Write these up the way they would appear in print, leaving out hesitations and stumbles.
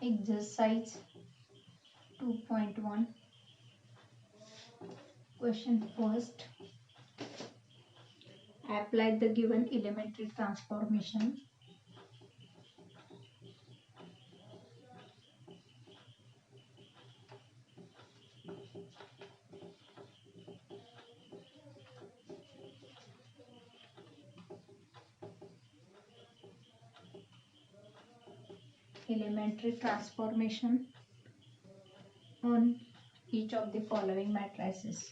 Exercise 2.1. Question first. Apply the given elementary transformation. Elementary transformation on each of the following matrices.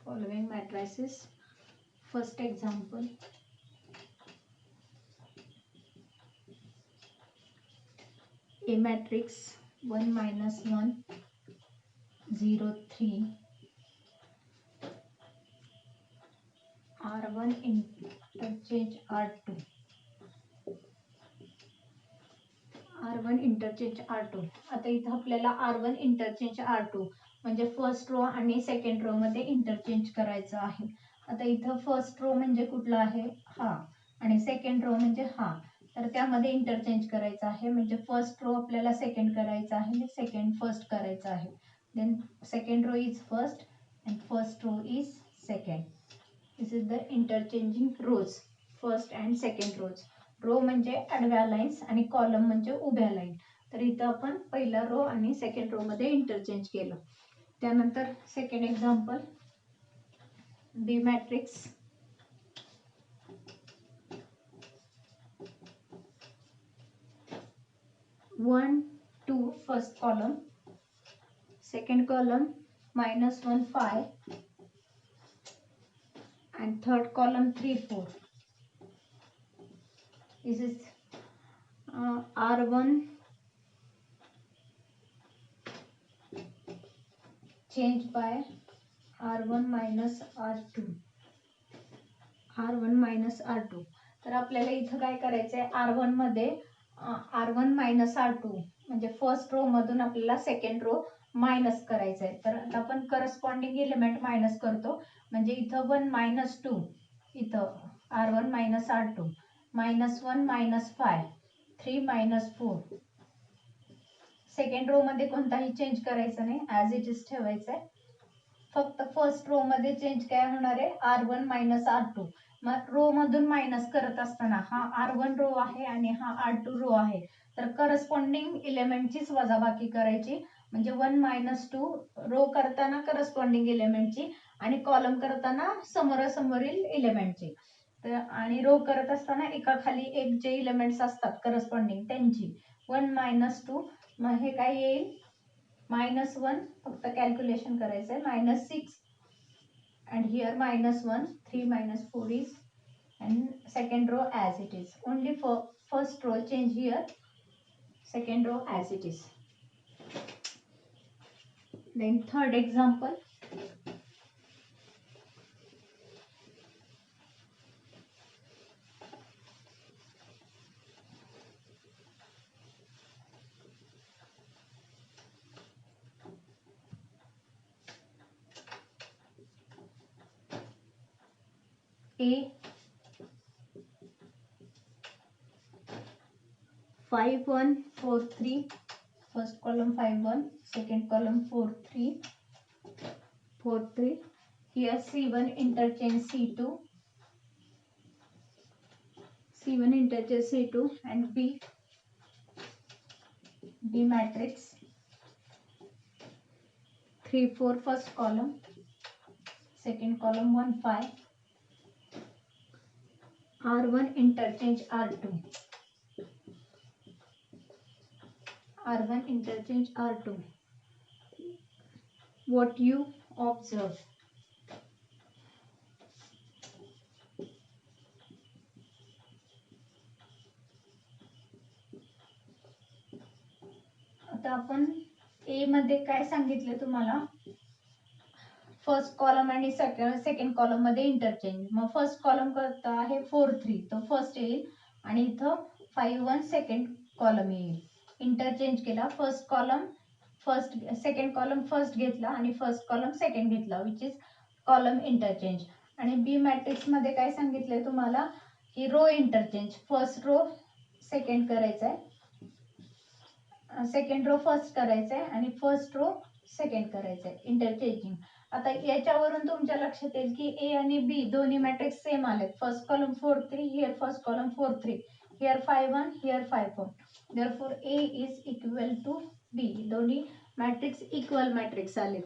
Following matrices. First example. A matrix 1 minus 1 0 3 R1 interchange R2 R1 interchange R2. आता इथं आपल्याला R1 interchange R2 म्हणजे first row आणि second row मध्ये interchange करायचं आहे. आता इथं फर्स्ट रो म्हणजे कुठला आहे हा आणि सेकंड रो म्हणजे हा, तर त्यामध्ये इंटरचेंज करायचं आहे. म्हणजे फर्स्ट रो आपल्याला सेकंड करायचा आहे, सेकंड फर्स्ट करायचं आहे. Then second row is first and first row is second. This is the interchanging rows, first and second rows. Row म्हणजे आडव्या लाईन्स आणि कॉलम म्हणजे उभ्या लाईन. तर इथं आपण पहिला रो आणि सेकंड रो मध्ये इंटरचेंज केलं. त्यानंतर second example, B matrix 1 2 first column, second column -1 5 and third column 3 4. This is R1 changed by R1 minus R2. R1 minus R2. तर आपल्याला इथं काय करायचंय, R1 मध्ये R1 minus R2 म्हणजे फर्स्ट रो मधून आपल्याला सेकंड रो मायनस करायचंय. तर आता आपण करस्पॉन्डिंग एलिमेंट मायनस करतो. म्हणजे इथं 1 minus 2, इथं R1 minus R2, -1 minus 5, 3 minus 4. Second row मध्ये कोणताही चेंज करायचं नाही, ऍज इट इज ठेवायचंय. फक्त फर्स्ट रो मध्ये चेंज काय होणार आहे, R1 minus R2. मग रो मधून मायनस करत असताना हा R1 रो आहे आणि हा R2 रो आहे, तर करस्पॉन्डिंग एलिमेंटचीच वजाबाकी करायची. म्हणजे 1 minus 2 रो करताना करस्पॉन्डिंग एलिमेंटची आणि कॉलम करताना समोरासमोरील एलिमेंटची. तर आणि रो करत असताना एका खाली एक जे एलिमेंट्स असतात करस्पॉन्डिंग त्यांची. 1 minus 2, मग हे काय येईल -1, फक्त कॅल्क्युलेशन करायचंय, -6 and here -1, 3 minus 4 is, and second row as it is. Only for first row change here, second row as it is. Then third example, A 5 1 4 3, first column 5 1, second column 4 3 4 3. Here C1 interchange C2, C1 interchange C2, and B matrix 3 4 first column, second column 1 5, R1 interchange R2, R1 interchange R2. What you observe? आता आपण ए मध्ये काय सांगितले तुम्हाला, first column आणि second column मध्ये interchange. मग first column करता आहे 4 3, तो फर्स्ट येईल आणि इथं 5 1 सेकंड कॉलम येईल. इंटरचेंज केला. First column first, second column first घेतला आणि फर्स्ट कॉलम सेकंड घेतला, विच इज कॉलम इंटरचेंज. आणि बी मॅट्रिक्स मध्ये काय सांगितलंय तुम्हाला की row interchange, first row second करायचा आहे, सेकंड रो फर्स्ट करायचंय आणि फर्स्ट रो सेकंड करायचंय, इंटरचेंजिंग. आता याच्यावरून तुमच्या लक्षात येईल की ए आणि बी दोन्ही मॅट्रिक्स सेम आलेत. First column 4 3, here first column 4 3, here 5 1, here 5 4. Therefore A is equal to B. दोन्ही मॅट्रिक्स इक्वल मॅट्रिक्स आलेत.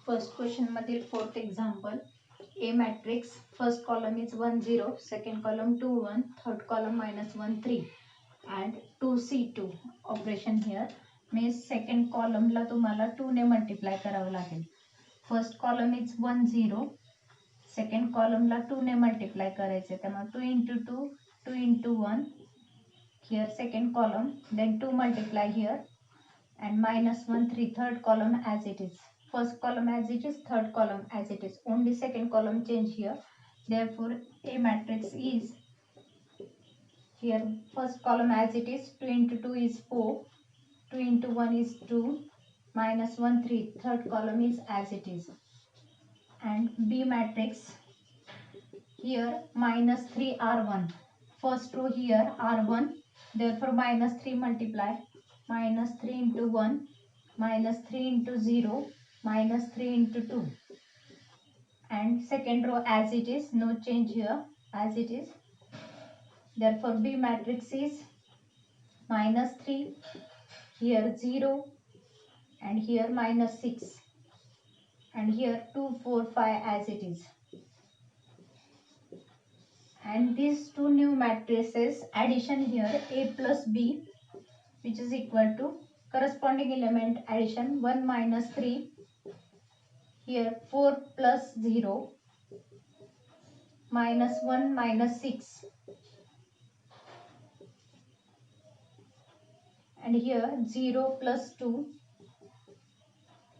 फर्स्ट क्वेश्चन मधील fourth example. A matrix, first column is 1 0, second column 2 1, third column -1 3 and 2 C2. Operation here means second column ला तुम्हाला 2 ने multiply करावं लागेल. First column is 1 0, second column ला 2 ने मल्टिप्लाय करायचे, त्यामुळे 2 into 2 2 into 1 here second column, then 2 multiply here and -1 3 third column as it is. First column as it is, third column as it is, only second column change here. Therefore A matrix is here first column as it is, 2 into 2 is 4, 2 into 1 is 2, -1 3 third column is as it is. And B matrix here -3 R1, first row here R1, therefore -3 multiply, -3 into 1, -3 into 0, -3 into 2, and second row as it is, no change here, as it is. Therefore B matrix is -3, here 0 and here -6 and here 2 4 5 as it is. And these two new matrices addition here, A plus B, which is equal to corresponding element addition, 1 minus 3, here 4 plus 0, -1 -6, and here 0 plus 2,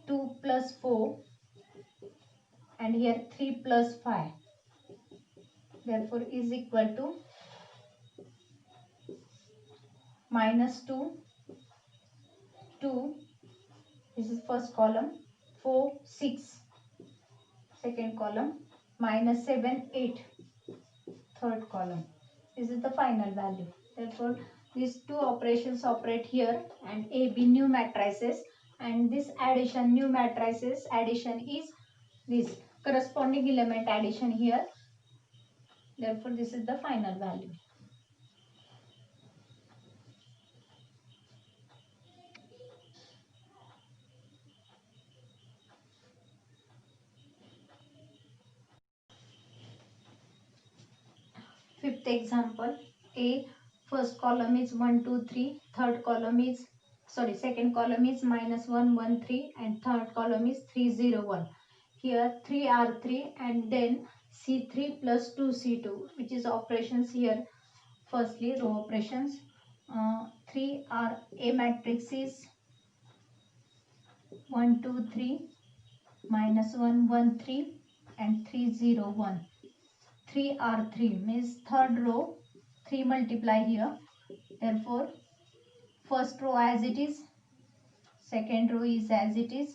2 plus 4, and here 3 plus 5. Therefore is equal to -2 2, this is first column, 4 6 second column, -7 8 third column. This is the final value. Therefore these two operations operate here, and A B new matrices, and this addition, new matrices addition is this corresponding element addition here. Therefore this is the final value. Fifth example. A first column is 1 2 3, third column is second column is -1 1 3, and third column is 3 0 1. Here 3 R3 and then C3 plus 2 C2, which is operations here. Firstly row operations, 3 R A matrix is 1 2 3, -1 1 3 and 3 0 1. 3 R3 means third row, 3 multiply here. Therefore first row as it is, second row is as it is,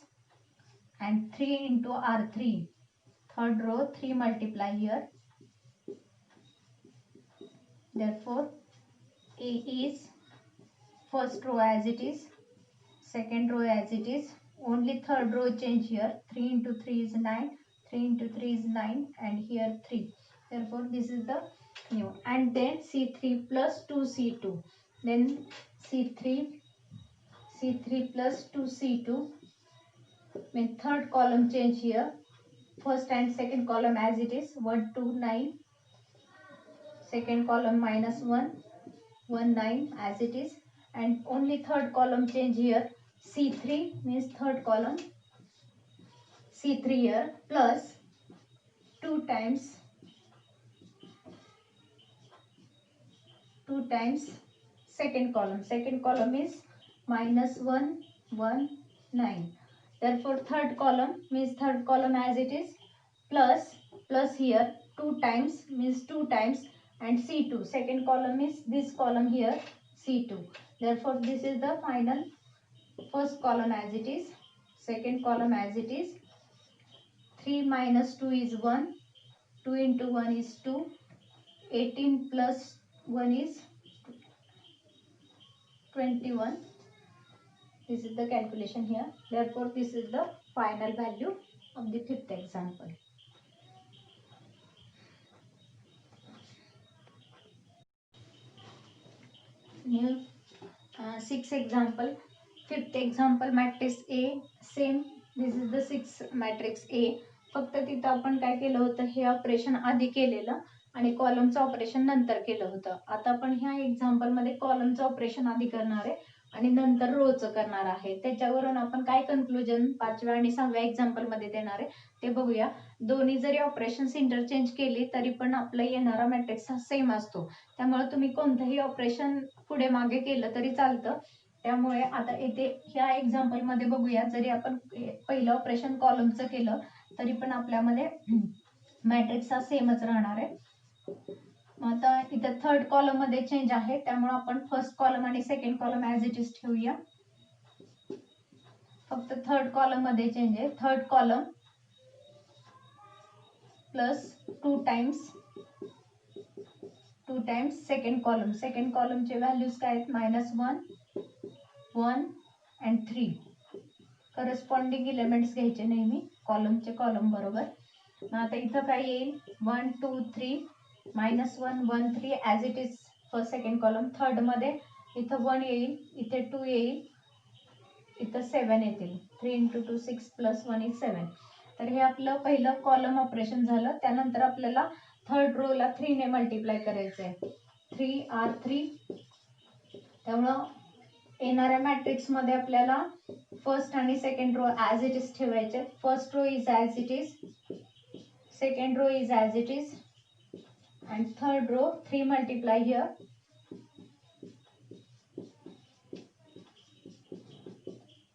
and 3 into R3, third row 3 multiply here. Therefore A is first row as it is, second row as it is, only third row change here, 3 into 3 is 9, 3 into 3 is 9, and here 3. Therefore this is the new. And then C3 plus 2 C2, then C3 plus 2 C2 means third column change here, first and second column as it is, 1 2 9, second column -1 1 9 as it is, and only third column change here, C3 means third column, C3 here plus 2 times 2 times second column is -1 1 9. Therefore third column means third column as it is, plus here 2 times means 2 times, and C2 second column is this column here, C2. Therefore this is the final first column as it is, second column as it is. 3 minus 2 is 1, 2 into 1 is 2, 18 plus 1 is 21. This is the calculation here. Therefore this is the final value of the fifth example. New sixth example. Fifth example, matrix A. Same, this is the sixth matrix A. फक्त तिथं आपण काय केलं होतं, हे operation आधी केलेलं आणि कॉलमचं ऑपरेशन नंतर केलं होतं. आता आपण ह्या एक्झाम्पल मध्ये कॉलमचं ऑपरेशन आधी करणार आहे आणि नंतर रोचं करणार आहे. त्याच्यावरून आपण काय कन्क्लुजन 5व्या आणि 6व्या एक्झाम्पल मध्ये देणार आहे ते बघूया. दोन्ही जरी ऑपरेशन्स इंटरचेंज केली तरी पण आपला येणारा मॅट्रिक्स हा सेम असतो. त्यामुळे तुम्ही कोणतंही ऑपरेशन पुढे मागे केलं तरी चालतं. त्यामुळे आता इथे ह्या एक्झाम्पल मध्ये बघूया, जरी आपण पहिलं ऑपरेशन कॉलमचं केलं तरी पण आपल्यामध्ये मॅट्रिक्स हा सेमच राहणार आहे. आता इथं थर्ड कॉलम मध्ये चेंज आहे, त्यामुळे आपण फर्स्ट कॉलम आणि second column as it is ठेवूया. फक्त थर्ड कॉलम मध्ये चेंज आहे. Third column plus 2 times second कॉलमचे व्हॅल्यूज काय आहेत, -1 1 and 3. करस्पॉन्डिंग एलिमेंट्स घ्यायचे नेहमी कॉलमचे कॉलम बरोबर. मग आता इथं काय येईल, 1 2 3 -1 1 3 as it is first second column. Third मध्ये इथं 1 येईल, इथे 2 येईल, इथं 7 येतील. 3 into 2 6 plus 1 is 7. तर हे आपलं पहिलं कॉलम ऑपरेशन झालं. त्यानंतर आपल्याला थर्ड रो ला 3 ने मल्टिप्लाय करायचं आहे. 3R3. त्यामुळं येणाऱ्या मॅट्रिक्स मध्ये आपल्याला फर्स्ट आणि second row as it is ठेवायचे. First row is as it is, second row is as it is, and third row 3 multiply here.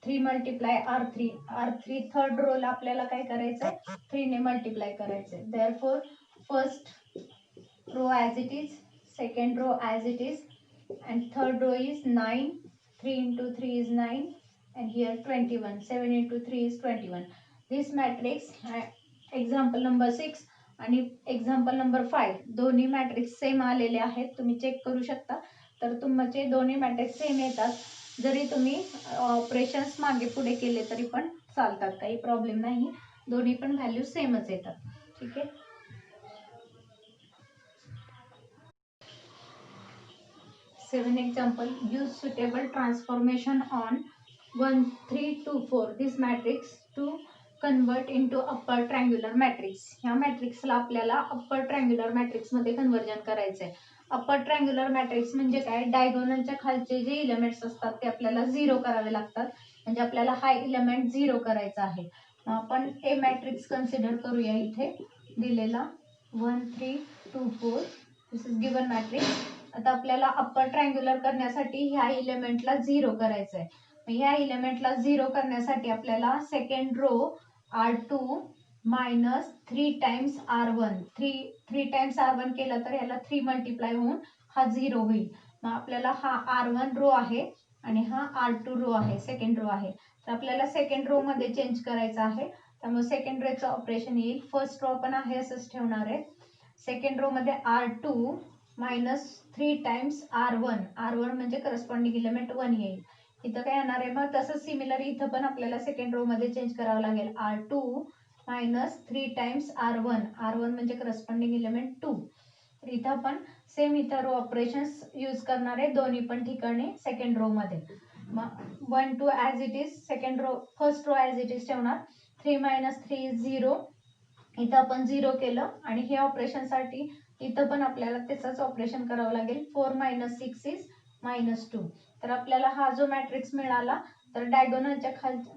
3 multiply R3 third row ला आपल्याला काय करायचंय, 3 ने मल्टिप्लाय करायचंय. therefore first row as it is, second row as it is, and third row is 9. 3 into 3 is 9, and here 21. 7 into 3 is 21. This matrix, example number 6 आणि example number 5 दोन्ही matrix same आलेले आहेत. तुम्ही चेक करू शकता. तर तुमचे दोन्ही मॅट्रिक्स सेम येतात. जरी तुम्ही ऑपरेशन्स मागे पुढे केले तरी पण चालतात, काही प्रॉब्लेम नाही. दोन्ही पण व्हॅल्यू सेमच येतात. ठीक आहे. Seven example, use suitable transformation on 1 3 2 4 this matrix to convert into upper triangular matrix. ह्या मॅट्रिक्सला आपल्याला अप्पर ट्रायंग्युलर मॅट्रिक्स मध्ये कन्वर्जन करायचंय. अप्पर ट्रायंग्युलर मॅट्रिक्स म्हणजे काय, डायगोनलच्या खालचे जे इलेमेंट्स असतात ते आपल्याला 0 करावे लागतात. म्हणजे आपल्याला हा इलेमेंट 0 करायचा आहे. आपण ए मॅट्रिक्स कन्सिडर करूया. इथे दिलेला 1 3 2 4 दिस इज गिवन मॅट्रिक्स. आता आपल्याला अप्पर ट्रायंग्युलर करण्यासाठी ह्या इलेमेंटला 0 करायचंय. ह्या इलेमेंटला 0 करण्यासाठी आपल्याला second row R2 minus 3 times R1 3 times R1 केला तर याला 3 मल्टिप्लाय होऊन हा 0 होईल. मग आपल्याला हा R1 रो आहे आणि हा R2 रो आहे, सेकंड रो आहे. तर आपल्याला सेकंड रो मध्ये चेंज करायचं आहे. त्यामुळे सेकंड रोचं ऑपरेशन येईल. फर्स्ट रो पण आहे असंच ठेवणार आहे. सेकंड रो मध्ये R2 मायनस 3 टाइम्स R1 म्हणजे करस्पॉन्डिंग इलेमेंट 1 येईल. इथं काय येणार आहे, मग तसंच सिमिलर इथं पण आपल्याला सेकंड रो मध्ये चेंज करावं लागेल. R2 मायनस 3 टाइम्स R1 म्हणजे करस्पॉन्डिंग इलेमेंट 2. तर इथं आपण सेम इथं रो ऑपरेशन्स यूज करणार आहे दोन्ही पण ठिकाणी सेकंड रो मध्ये. मग 1 2 as it is, second row first row as it is ठेवणार. 3 मायनस 3 इज 0. इथं आपण 0 केलं आणि हे ऑपरेशन साठी इथं पण आपल्याला त्याचंच ऑपरेशन करावं लागेल. 4 मायनस 6 इज -2. तर आपल्याला हा जो मॅट्रिक्स मिळाला, तर डायगोनलच्या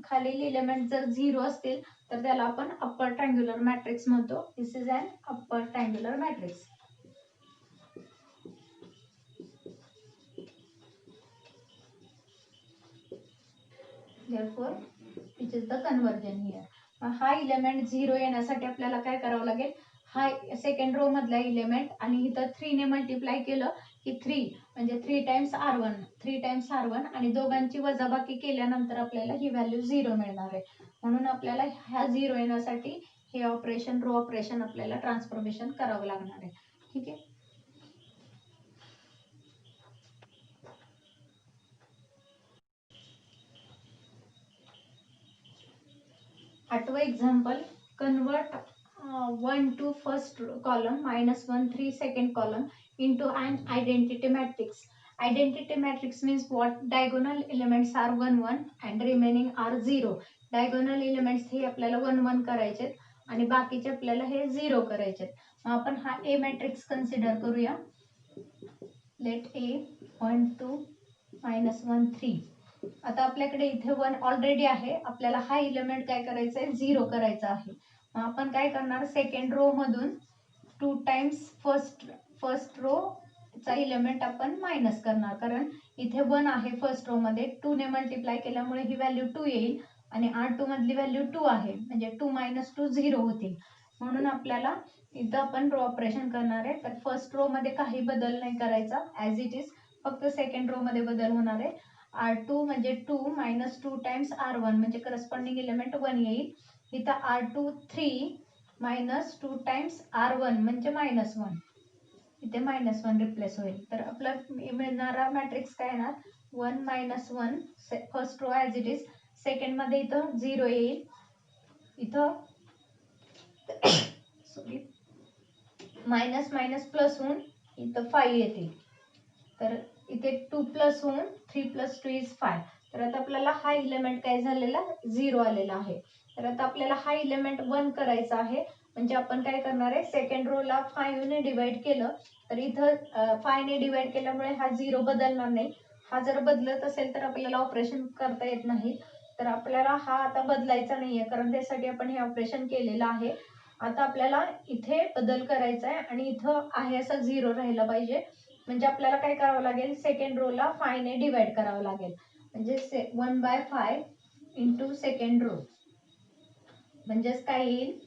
खालील इलेमेंट जर 0 असतील तर त्याला आपण अप्पर ट्रायंग्युलर मॅट्रिक्स म्हणतो. This is an upper triangular matrix. therefore which is the conversion here. हा इलेमेंट 0 येण्यासाठी आपल्याला काय करावं लागेल, हा सेकंड रो मधला इलेमेंट आणि इथं 3 ने मल्टिप्लाय केलं की 3 म्हणजे 3 टाइम्स r1 आणि दोघांची वजाबाकी केल्यानंतर आपल्याला ही व्हॅल्यू 0 मिळणार आहे. म्हणून आपल्याला ह्या 0 येण्यासाठी हे ऑपरेशन रो ऑपरेशन आपल्याला ट्रान्सफॉर्मेशन करावं लागणार आहे. ठीक आहे. आठवं example, convert 1 to first column -1 3 second column into an identity matrix. Identity matrix means what? Diagonal elements are 1 1 and remaining are 0. Diagonal elements हे आपल्याला 1 1 करायचे आणि बाकीचे आपल्याला हे 0 करायचे. मग आपण हा A मॅट्रिक्स कन्सिडर करूया. Let A 1 2 -1 3. आता आपल्याकडे इथे 1 ऑलरेडी आहे, आपल्याला हा इलेमेंट काय करायचा आहे, 0 करायचा आहे. मग आपण काय करणार, सेकंड रो मधून 2 टाइम्स फर्स्ट रो चा इलेमेंट आपण मायनस करणार, कारण इथे 1 आहे फर्स्ट रो मध्ये, 2 ने मल्टिप्लाय केल्यामुळे ही व्हॅल्यू 2 येईल आणि R2 मधली व्हॅल्यू 2 आहे, म्हणजे 2 - 2 0 होतील. म्हणून आपल्याला इथं आपण रो ऑपरेशन करणार आहे. तर फर्स्ट रो मध्ये काही बदल नाही करायचा, ऍज इट इज, फक्त सेकंड रो मध्ये बदल होणार आहे. R2 म्हणजे 2 - 2 टाइम्स R1 म्हणजे करस्पॉन्डिंग एलिमेंट 1 येईल. इथं R2 3 - 2 टाइम्स R1 म्हणजे -1, इथे -1 रिप्लेस होईल. तर आपला मिळणारा मॅट्रिक्स काय येणार, 1 - 1 first row as it is, second मध्ये इथं 0 येईल, इथं सॉरी मायनस प्लस होऊन इथं 5 येतील. तर इथे 2 प्लस होऊन 3 + 2 = 5. तर आता आपल्याला हा इलेमेंट काय झालेला, 0 आलेला आहे. तर आता आपल्याला हा इलेमेंट 1 करायचा आहे, म्हणजे आपण काय करणार आहे, सेकंड रो ला 5 ने डिवाइड केलं तर इथं 5 ने डिवाइड केल्यामुळे हा 0 बदलणार नाही. हा जर बदलत असेल तर आपल्याला ऑपरेशन करता येत नाही. तर आपल्याला हा आता बदलायचा नाहीये, कारण त्यासाठी आपण हे ऑपरेशन केलेलं आहे. आता आपल्याला इथे बदल करायचा आहे आणि इथं आहे असा 0 राहिला पाहिजे. म्हणजे आपल्याला काय करावं लागेल, सेकंड रो ला 5 ने डिवाइड करावं लागेल, म्हणजे 1/5 इंटू सेकंड रो, म्हणजेच काय येईल,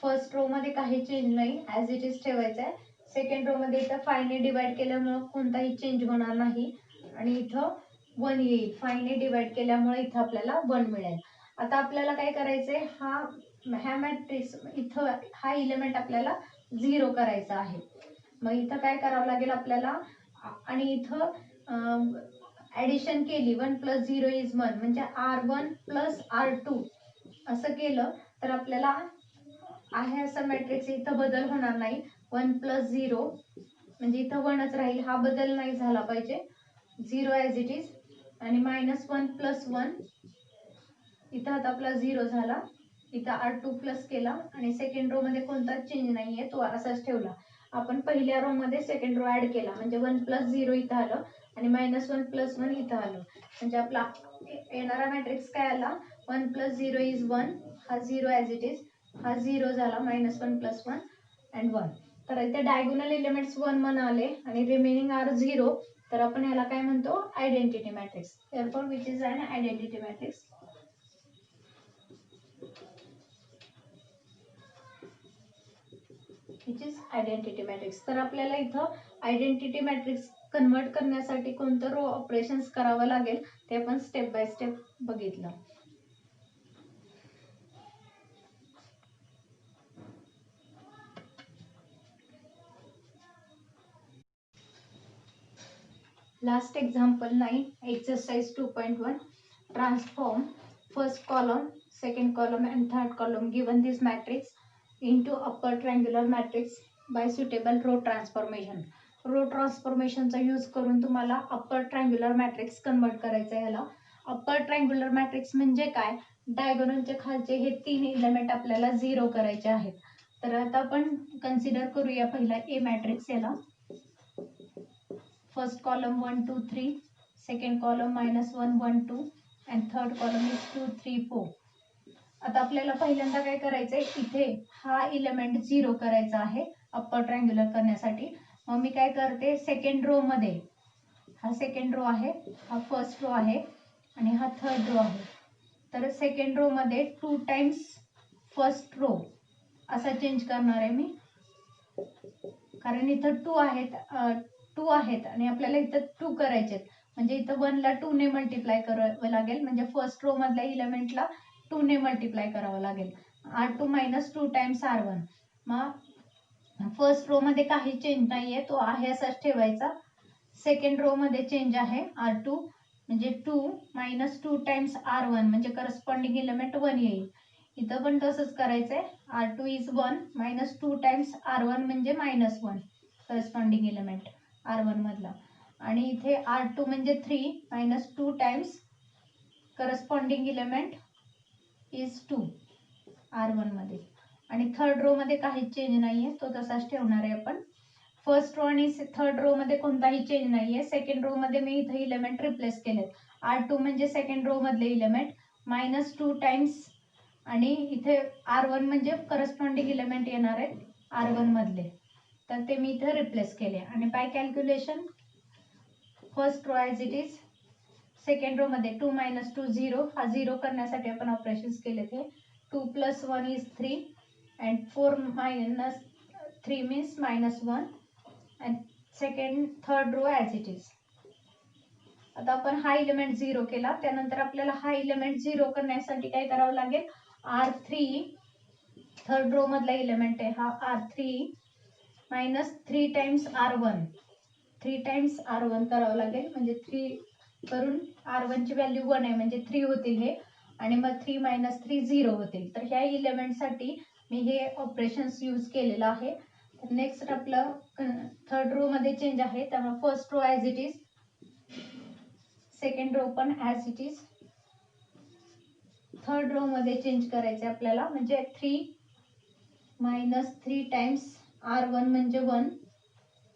फर्स्ट रो मध्ये काही चेंज नाही, ऍज इट इज ठेवायचं आहे. सेकंड रो मध्ये इथं 5 ने डिवाइड केल्यामुळे कोणताही चेंज होणार नाही आणि इथं 1 येईल, 5 ने डिवाइड केल्यामुळे इथं आपल्याला 1 मिळेल. आता आपल्याला काय करायचंय, ह्या मॅट्रिक्स इथं हा इलेमेंट आपल्याला 0 करायचा आहे. मग इथं काय करावं लागेल आपल्याला, आणि इथं ऍडिशन केली, 1 + 0 = 1 म्हणजे R1 + R2 असं केलं तर आपल्याला आहे असं मॅट्रिक्स इथं बदल होणार नाही. 1 + 0 म्हणजे इथं 1च राहील, हा बदल नाही झाला पाहिजे, 0 ऍज इट इज. आणि -1 + 1 इथं आता आपला 0 झाला, इथं R2 प्लस केला आणि सेकंड रो मध्ये कोणताच चेंज नाहीये, तो असाच ठेवला. आपण पहिल्या रो मध्ये सेकंड रो ऍड केला, म्हणजे 1 + 0 इथं आलं आणि -1 + 1 इथं आलं, म्हणजे आपला येणारा मॅट्रिक्स काय आला, 1 + 0 = 1, हा 0 ऍज इट इज, हा 0 झाला, -1 + 1 and 1. तर इथे डायगोनल एलिमेंट्स 1 1 आले आणि रिमेनिंग आर 0. तर आपण याला काय म्हणतो, identity matrix. therefore which is an identity matrix. which is identity matrix. तर आपल्याला इथं आयडेंटिटी मॅट्रिक्स कन्वर्ट करण्यासाठी कोणतं रो ऑपरेशन्स करावं लागेल ते आपण स्टेप बाय स्टेप बघितलं. Last example 9, exercise 2.1. Transform first column, second column and third column given this matrix into upper triangular matrix by suitable row transformation. Row ट्रान्सफॉर्मेशनचा use करून तुम्हाला अप्पर ट्रायंग्युलर मॅट्रिक्स कन्वर्ट करायचं आहे. याला upper triangular matrix म्हणजे काय, डायगोनलचे खालचे हे 3 एलिमेंट आपल्याला 0 करायचे आहेत. तर आता आपण कन्सिडर करूया पहिला ए मॅट्रिक्स. याला first column 1 2 3, second column -1 1 2 and third column is 2 3 4. आता आपल्याला पहिल्यांदा काय करायचंय, इथे हा इलेमेंट 0 करायचा आहे अप्पर ट्रायंग्युलर करण्यासाठी. मग मी काय करते, सेकंड रो मध्ये, हा सेकंड रो आहे, हा फर्स्ट रो आहे आणि हा थर्ड रो आहे. तर सेकंड रो मध्ये 2 टाइम्स फर्स्ट रो असा चेंज करणार आहे मी, कारण इथं 2 आहेत आणि आपल्याला इथं 2 करायचे आहेत. म्हणजे इथं 1 ला 2 ने मल्टिप्लाय करावं लागेल. म्हणजे फर्स्ट रो मधल्या इलेमेंटला 2 ने मल्टिप्लाय करावं लागेल. R2 minus 2 times R1. मग फर्स्ट रो मध्ये काही चेंज नाहीये, तो आहे असाच ठेवायचा. सेकंड रो मध्ये चेंज आहे R2, म्हणजे 2 मायनस 2 टाइम्स R1 म्हणजे करस्पॉन्डिंग इलेमेंट 1 येईल. इथं पण तसंच करायचंय. R2 is 1 minus 2 times R1 म्हणजे -1 करस्पॉन्डिंग इलेमेंट R1 मधला. आणि इथे R2 म्हणजे 3 minus 2 times corresponding element is 2 R1 मध्ये. आणि थर्ड रो मध्ये काही चेंज नाहीये, तो तसाच ठेवणार आहे आपण. फर्स्ट रो आणि थर्ड रो मध्ये कोणताही चेंज नाहीये. सेकंड रो मध्ये मी इथे इलेमेंट रिप्लेस केलेत. R2 म्हणजे सेकंड रो मधले इलेमेंट -2 टाइम्स, आणि इथे R1 म्हणजे करस्पॉन्डिंग इलेमेंट येणार आहेत R1 मधले, तर ते मी इथे रिप्लेस केले. आणि by calculation first row as it is, second row मध्ये 2 मायनस 2 0, हा 0 करण्यासाठी आपण ऑपरेशन्स केले ते. 2 plus 1 is 3 and 4 minus 3 means -1 and third row as it is. आता आपण हा इलेमेंट 0 केला, त्यानंतर आपल्याला हा इलेमेंट 0 करण्यासाठी काय करावं लागेल, R3 थर्ड रो मधला इलेमेंट आहे हा R3 minus 3 times R1, 3 times R1 करावं लागेल. म्हणजे 3 करून R1 ची व्हॅल्यू 1 आहे म्हणजे 3 होतील हे, आणि मग 3 मायनस 3 0 होतील. तर ह्या इलेमेंट साठी मी हे ऑपरेशन्स यूज केलेलं आहे. नेक्स्ट आपलं थर्ड रो मध्ये चेंज आहे, त्यामुळे first row as it is, second row पण as it is. Third row मध्ये चेंज करायचे आपल्याला, म्हणजे 3 मायनस 3 टाइम्स R1 म्हणजे 1.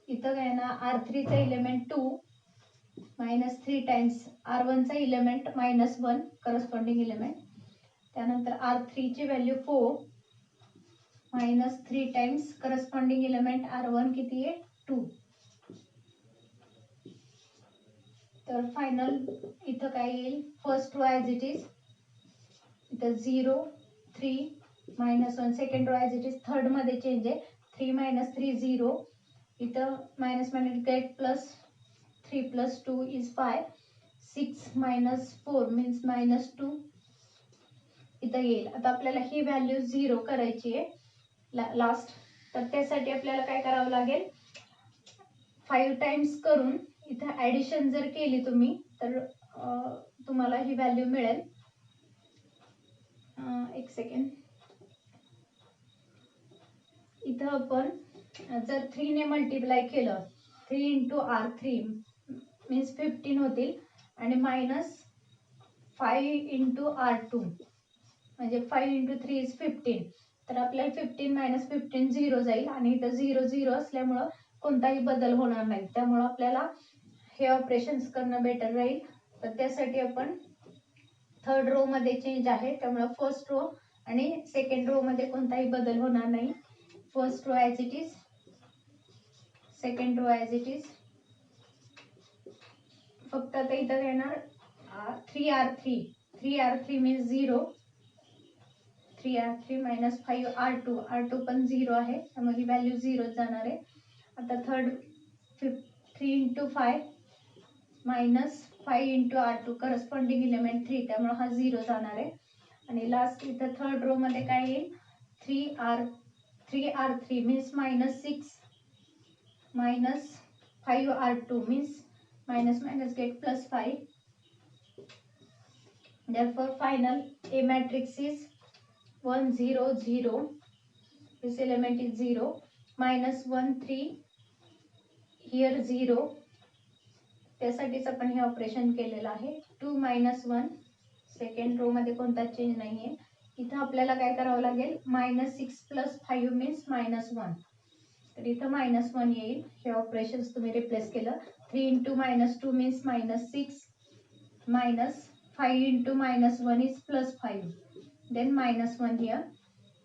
इथं काय ना, R3 चा इलेमेंट 2 मायनस 3 टाइम्स R1 चा इलेमेंट -1 करस्पॉन्डिंग इलेमेंट. त्यानंतर R3 ची value 4 minus 3 times corresponding element R1 किती आहे 2. तर फायनल इथं काय येईल, first row as it is, इथं 0 3 -1. Second row as it is, third मध्ये चेंज आहे 3 मायनस 3 0. इथं minus minus get plus 3 plus 2 is 5. 6 minus 4 means -2 इथं येईल. आता आपल्याला ही व्हॅल्यू 0 करायची आहे लास्ट. तर त्यासाठी आपल्याला काय करावं लागेल, 5 टाइम्स करून इथं ऍडिशन जर केली तुम्ही तर तुम्हाला ही व्हॅल्यू मिळेल. एक सेकंड. इथं आपण जर 3 ने मल्टिप्लाय केलं, 3 इंटू R3 मीन्स 15 होतील, आणि -5 इंटू R2 म्हणजे 5 इंटू 3 इज 15. तर आपल्याला 15 मायनस 15 0 जाईल, आणि इथं 0 0 असल्यामुळं कोणताही बदल होणार नाही. त्यामुळं आपल्याला हे ऑपरेशन्स करणं बेटर राहील. तर त्यासाठी आपण थर्ड रो मध्ये चेंज आहे, त्यामुळे फर्स्ट रो आणि सेकंड रो मध्ये कोणताही बदल होणार नाही. First row as it is, second row as it is. फक्त आता इथं येणार 3R3 means 0. 3R3 minus 5R2 पण 0 आहे, त्यामुळे ही व्हॅल्यू 0 जाणार आहे. आता third 3 into 5 minus 5 into R2 corresponding element 3, त्यामुळे हा 0 जाणार आहे. आणि लास्ट इथं थर्ड रो मध्ये काय येईल, 3R3 means -6 minus 5R2 means minus minus get plus 5. Therefore final A matrix is 1 0 0. This element is 0. -1 3 here 0. त्यासाठीच आपण हे ऑपरेशन केलेलं आहे. 2 मायनस 1, सेकंड रो मध्ये कोणता चेंज नाहीये. इथं आपल्याला काय करावं लागेल, -6 प्लस 5 मीन्स -1. तर इथं -1 येईल. हे ऑपरेशन्स तुम्ही रिप्लेस केलं. 3 into -2 means -6 minus 5 into -1 is +5, then -1 here.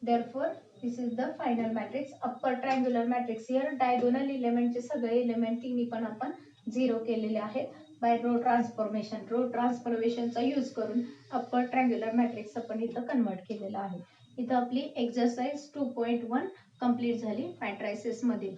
Therefore this is the final matrix, upper triangular matrix. here diagonal element चे सगळे एलिमेंट तिन्ही पण आपण 0 केलेले आहेत. By row transformation. रो ट्रान्सफॉर्मेशनचा यूज करून अप्पर ट्रँग्युलर मॅट्रिक्स आपण इथं कन्वर्ट केलेला आहे. इथं आपली एक्सरसाइज 2.1 कंप्लीट झाली मॅट्रायसेस मधील.